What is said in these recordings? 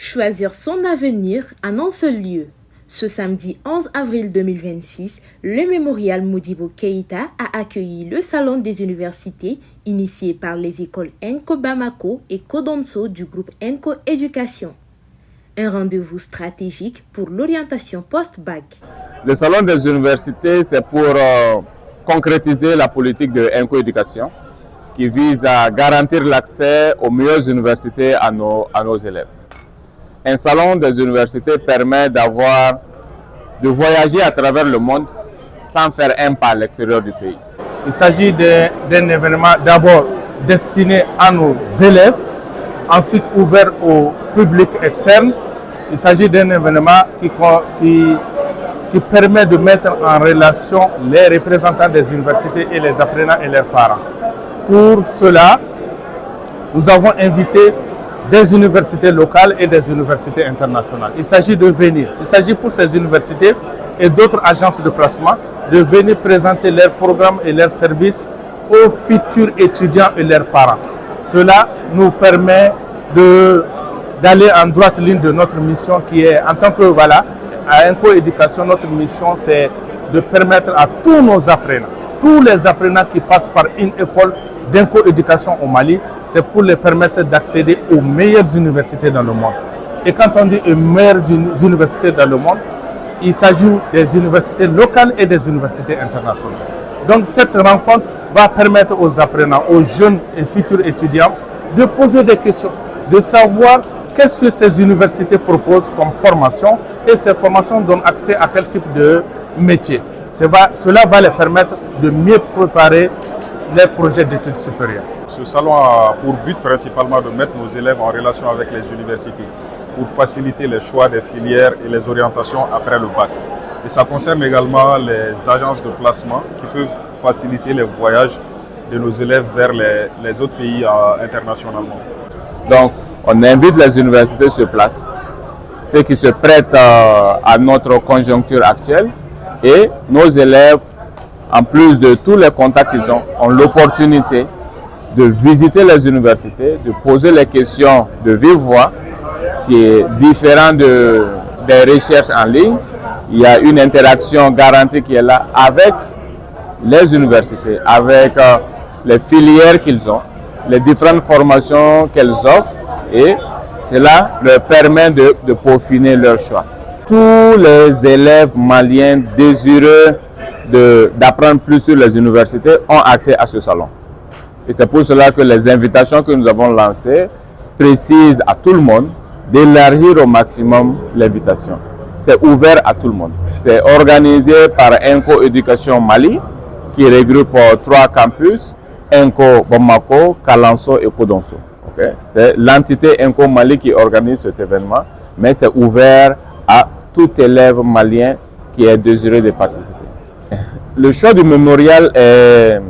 Choisir son avenir en un seul lieu. Ce samedi 11 avril 2026, le mémorial Modibo Keïta a accueilli le Salon des universités initié par les écoles ENCO Bamako et Kodonso du groupe ENCO Éducation. Un rendez-vous stratégique pour l'orientation post-bac. Le Salon des universités, c'est pour concrétiser la politique de ENCO Éducation qui vise à garantir l'accès aux meilleures universités à nos élèves. Un salon des universités permet de voyager à travers le monde sans faire un pas à l'extérieur du pays. Il s'agit d'un événement d'abord destiné à nos élèves, ensuite ouvert au public externe. Il s'agit d'un événement qui permet de mettre en relation les représentants des universités et les apprenants et leurs parents. Pour cela, nous avons invité des universités locales et des universités internationales. Il s'agit de venir. Il s'agit pour ces universités et d'autres agences de placement de venir présenter leurs programmes et leurs services aux futurs étudiants et leurs parents. Cela nous permet d'aller en droite ligne de notre mission qui est, en tant que à ENCO Éducation, notre mission c'est de permettre à tous nos apprenants, tous les apprenants qui passent par une école d'ENCO Éducation au Mali, c'est pour les permettre d'accéder aux meilleures universités dans le monde. Et quand on dit aux meilleures universités dans le monde, il s'agit des universités locales et des universités internationales. Donc cette rencontre va permettre aux apprenants, aux jeunes et futurs étudiants de poser des questions, de savoir qu'est-ce que ces universités proposent comme formation et ces formations donnent accès à quel type de métier. Cela va les permettre de mieux préparer les projets d'études supérieures. Ce salon a pour but principalement de mettre nos élèves en relation avec les universités pour faciliter les choix des filières et les orientations après le bac. Et ça concerne également les agences de placement qui peuvent faciliter les voyages de nos élèves vers les autres pays internationalement. Donc, on invite les universités sur place, ceux qui se prêtent à notre conjoncture actuelle, et nos élèves, en plus de tous les contacts qu'ils ont l'opportunité de visiter les universités, de poser les questions de vive voix, qui est différent des recherches en ligne. Il y a une interaction garantie qui est là avec les universités, avec les filières qu'ils ont, les différentes formations qu'elles offrent, et cela leur permet de peaufiner leur choix. Tous les élèves maliens désireux d'apprendre plus sur les universités ont accès à ce salon. Et c'est pour cela que les invitations que nous avons lancées précisent à tout le monde d'élargir au maximum l'invitation. C'est ouvert à tout le monde. C'est organisé par ENCO Éducation Mali, qui regroupe 3 campus, ENCO Bamako, Kalanso et Kodonso. Okay? C'est l'entité ENCO Mali qui organise cet événement, mais c'est ouvert à tout élève malien qui est désireux de participer. Le choix du mémorial est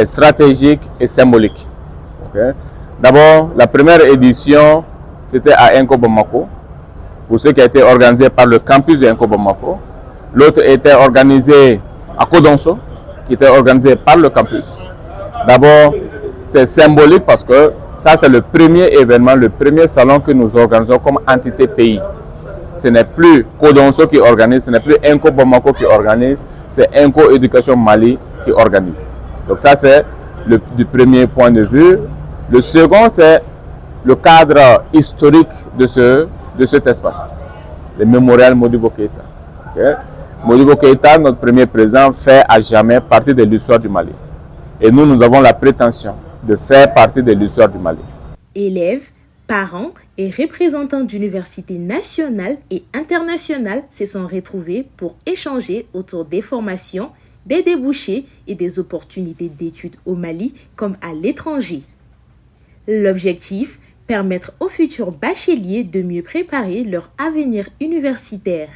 stratégique et symbolique. Okay? D'abord, la première édition, c'était à ENCO Bamako, pour ce qui a été organisé par le campus de ENCO Bamako. L'autre était organisé à Kodonso, qui était organisé par le campus. D'abord, c'est symbolique parce que ça, c'est le premier événement, le premier salon que nous organisons comme entité pays. Ce n'est plus Kodonso qui organise, ce n'est plus ENCO Bamako qui organise, c'est ENCO Éducation Mali qui organise. Donc ça, c'est du premier point de vue. Le second, c'est le cadre historique de cet espace, le mémorial Modibo Keïta. Okay? Modibo Keïta, notre premier président, fait à jamais partie de l'histoire du Mali. Et nous avons la prétention de faire partie de l'histoire du Mali. Élèves, parents et représentants d'universités nationales et internationales se sont retrouvés pour échanger autour des formations, des débouchés et des opportunités d'études au Mali comme à l'étranger. L'objectif, permettre aux futurs bacheliers de mieux préparer leur avenir universitaire.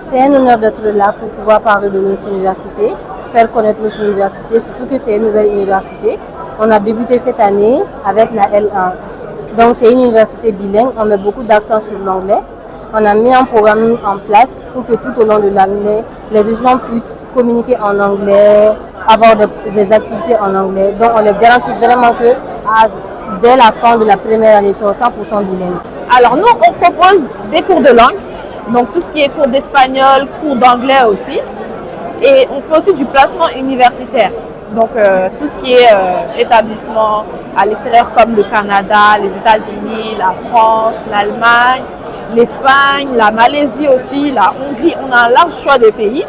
C'est un honneur d'être là pour pouvoir parler de notre université, faire connaître notre université, surtout que c'est une nouvelle université. On a débuté cette année avec la L1. Donc c'est une université bilingue, on met beaucoup d'accent sur l'anglais. On a mis un programme en place pour que tout au long de l'année, les étudiants puissent communiquer en anglais, avoir des activités en anglais. Donc on les garantit vraiment que dès la fin de la première année, sont 100% bilingues. Alors nous, on propose des cours de langue, donc tout ce qui est cours d'espagnol, cours d'anglais aussi. Et on fait aussi du placement universitaire. Donc tout ce qui est établissement à l'extérieur comme le Canada, les États-Unis, la France, l'Allemagne, l'Espagne, la Malaisie aussi, la Hongrie, on a un large choix de pays.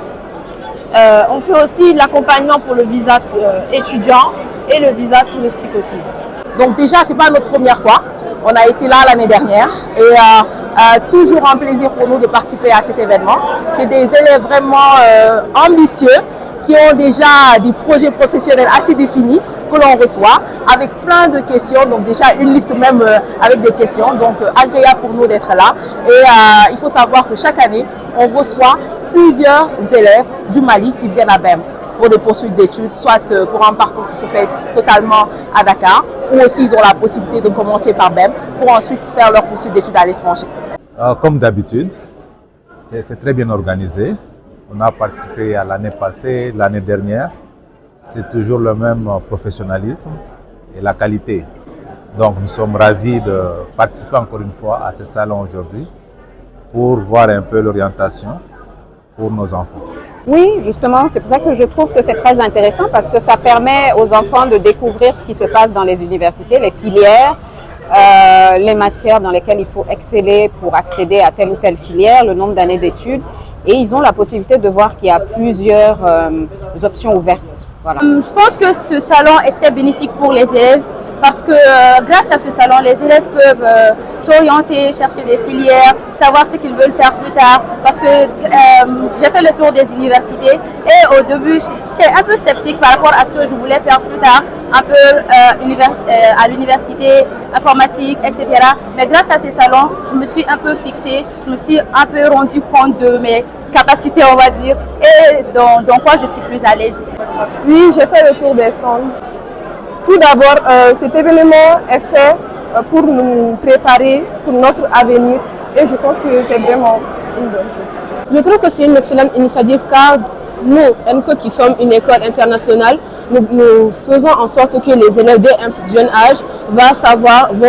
On fait aussi l'accompagnement pour le visa étudiant et le visa touristique aussi. Donc déjà, ce n'est pas notre première fois. On a été là l'année dernière et toujours un plaisir pour nous de participer à cet événement. C'est des élèves vraiment ambitieux qui ont déjà des projets professionnels assez définis que l'on reçoit avec plein de questions. Donc déjà une liste même avec des questions. Donc agréable pour nous d'être là. Et il faut savoir que chaque année, on reçoit plusieurs élèves du Mali qui viennent à BEM pour des poursuites d'études, soit pour un parcours qui se fait totalement à Dakar, ou aussi ils ont la possibilité de commencer par BEM pour ensuite faire leur poursuite d'études à l'étranger. Comme d'habitude, c'est très bien organisé. On a participé à l'année passée, l'année dernière. C'est toujours le même professionnalisme et la qualité. Donc nous sommes ravis de participer encore une fois à ce salon aujourd'hui pour voir un peu l'orientation pour nos enfants. Oui, justement, c'est pour ça que je trouve que c'est très intéressant parce que ça permet aux enfants de découvrir ce qui se passe dans les universités, les filières, les matières dans lesquelles il faut exceller pour accéder à telle ou telle filière, le nombre d'années d'études. Et ils ont la possibilité de voir qu'il y a plusieurs options ouvertes. Voilà. Je pense que ce salon est très bénéfique pour les élèves parce que grâce à ce salon, les élèves peuvent s'orienter, chercher des filières, savoir ce qu'ils veulent faire plus tard. Parce que j'ai fait le tour des universités et au début, j'étais un peu sceptique par rapport à ce que je voulais faire plus tard, un peu à l'université, informatique, etc. Mais grâce à ces salons, je me suis un peu fixée, je me suis un peu rendu compte de mes capacités, on va dire, et dans quoi je suis plus à l'aise. Oui, j'ai fait le tour des stands. Tout d'abord, cet événement est fait pour nous préparer pour notre avenir et je pense que c'est vraiment une bonne chose. Je trouve que c'est une excellente initiative car nous, NCO, qui sommes une école internationale, nous faisons en sorte que les élèves dès un jeune âge vont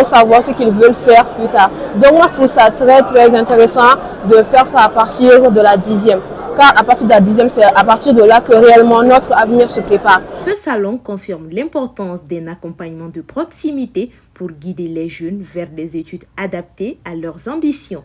savoir ce qu'ils veulent faire plus tard. Donc moi je trouve ça très intéressant de faire ça à partir de la 10e. Car à partir de la 10e, c'est à partir de là que réellement notre avenir se prépare. Ce salon confirme l'importance d'un accompagnement de proximité pour guider les jeunes vers des études adaptées à leurs ambitions.